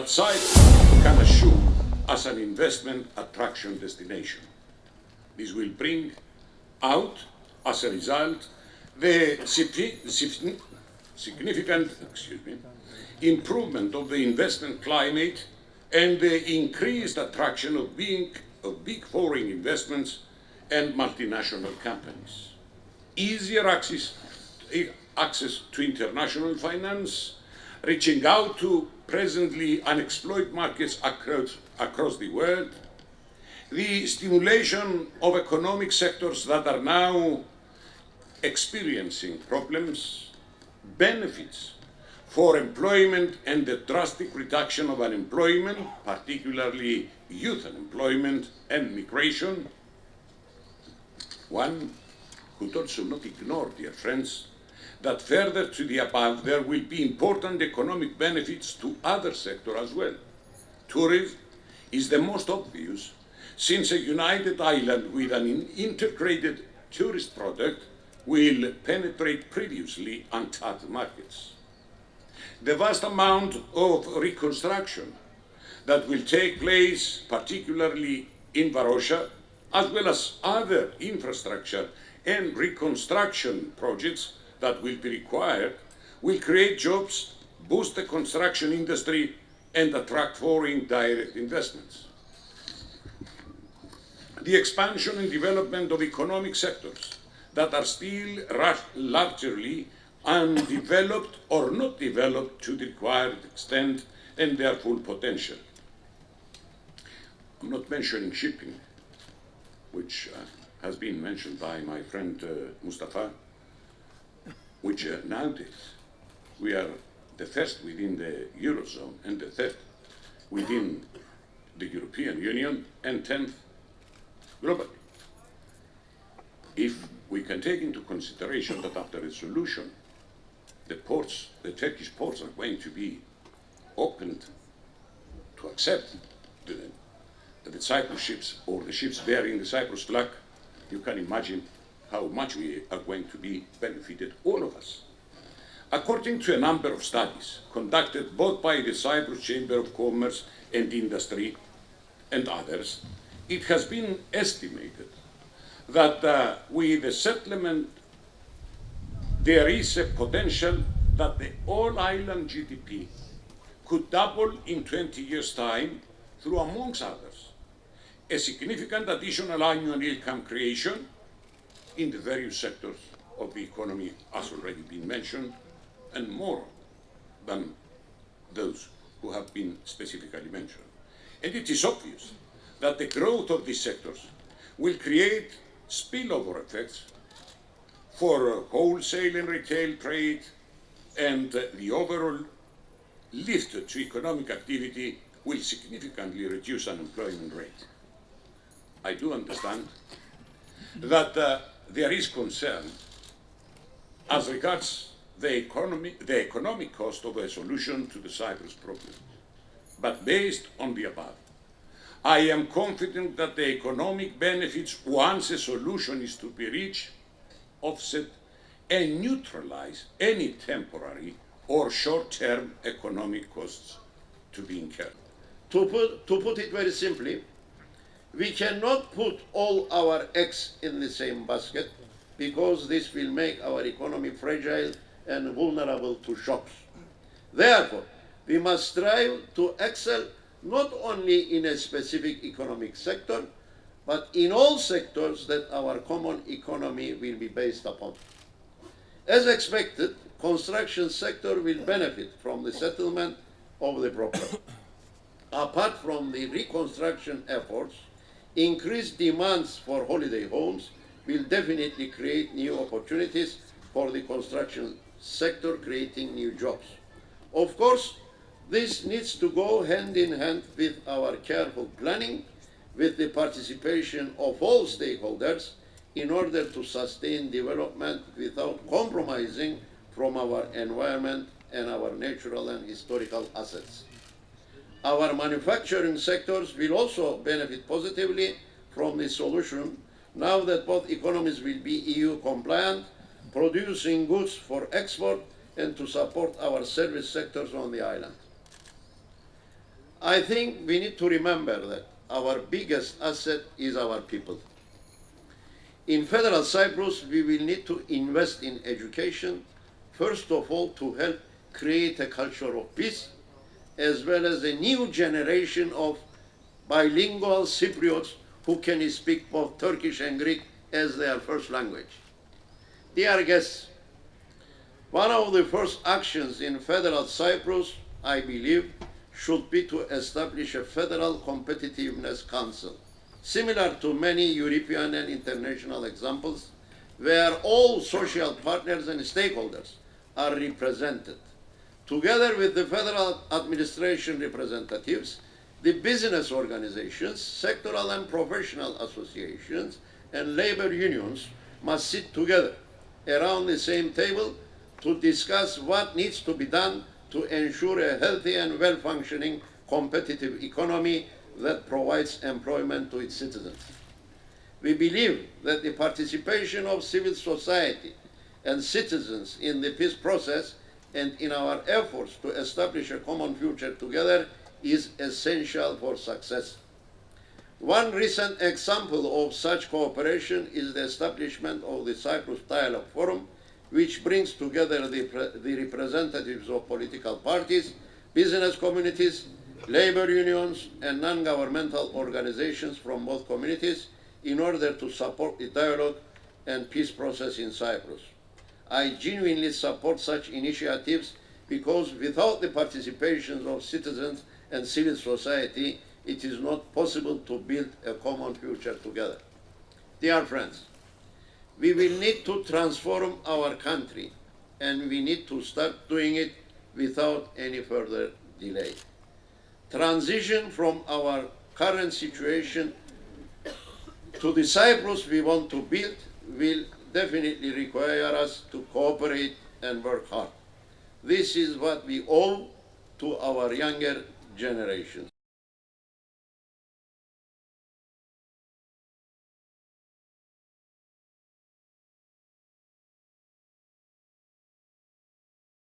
site can assume as an investment attraction destination. This will bring out, as a result, the significant improvement of the investment climate and the increased attraction of big foreign investments and multinational companies. Easier access to international finance, reaching out to presently unexploited markets across the world, the stimulation of economic sectors that are now experiencing problems, benefits for employment and the drastic reduction of unemployment, particularly youth unemployment and migration. One could also not ignore, dear friends, that further to the above, there will be important economic benefits to other sectors as well. Tourism is the most obvious, since a united island with an integrated tourist product will penetrate previously untapped markets. The vast amount of reconstruction that will take place, particularly in Varosha, as well as other infrastructure and reconstruction projects that will be required, will create jobs, boost the construction industry, and attract foreign direct investments. The expansion and development of economic sectors that are still largely undeveloped or not developed to the required extent and their full potential. I'm not mentioning shipping, which has been mentioned by my friend Mustafa, which nowadays we are the first within the Eurozone and the third within the European Union and 10th globally. If we can take into consideration that after a solution, the Turkish ports are going to be opened to accept the Cyprus ships or the ships bearing the Cyprus flag, you can imagine how much we are going to be benefited, all of us. According to a number of studies conducted both by the Cyprus Chamber of Commerce and Industry and others, it has been estimated that with the settlement there is a potential that the all-island GDP could double in 20 years' time through, amongst others, a significant additional annual income creation in the various sectors of the economy, as already been mentioned, and more than those who have been specifically mentioned. And it is obvious that the growth of these sectors will create spillover effects for wholesale and retail trade, and the overall lift to economic activity will significantly reduce unemployment rate. I do understand that there is concern as regards the economic cost of a solution to the Cyprus problem. But based on the above, I am confident that the economic benefits, once a solution is to be reached, offset and neutralize any temporary or short-term economic costs to be incurred. To put it very simply, we cannot put all our eggs in the same basket, because this will make our economy fragile and vulnerable to shocks. Therefore, we must strive to excel not only in a specific economic sector, but in all sectors that our common economy will be based upon. As expected, construction sector will benefit from the settlement of the problem. Apart from the reconstruction efforts, increased demands for holiday homes will definitely create new opportunities for the construction sector, creating new jobs. Of course, this needs to go hand in hand with our careful planning, with the participation of all stakeholders, in order to sustain development without compromising from our environment and our natural and historical assets. Our manufacturing sectors will also benefit positively from this solution, now that both economies will be EU compliant, producing goods for export and to support our service sectors on the island. I think we need to remember that our biggest asset is our people. In federal Cyprus, we will need to invest in education, first of all to help create a culture of peace, as well as a new generation of bilingual Cypriots who can speak both Turkish and Greek as their first language. Dear guests, one of the first actions in federal Cyprus, I believe, should be to establish a federal competitiveness council, similar to many European and international examples, where all social partners and stakeholders are represented. Together with the federal administration representatives, the business organizations, sectoral and professional associations, and labor unions must sit together around the same table to discuss what needs to be done to ensure a healthy and well-functioning competitive economy that provides employment to its citizens. We believe that the participation of civil society and citizens in the peace process and in our efforts to establish a common future together is essential for success. One recent example of such cooperation is the establishment of the Cyprus Dialogue Forum, which brings together the representatives of political parties, business communities, labor unions, and non-governmental organizations from both communities in order to support the dialogue and peace process in Cyprus. I genuinely support such initiatives because without the participation of citizens and civil society, it is not possible to build a common future together. Dear friends, we will need to transform our country, and we need to start doing it without any further delay. Transition from our current situation to the Cyprus we want to build will definitely require us to cooperate and work hard. This is what we owe to our younger generations.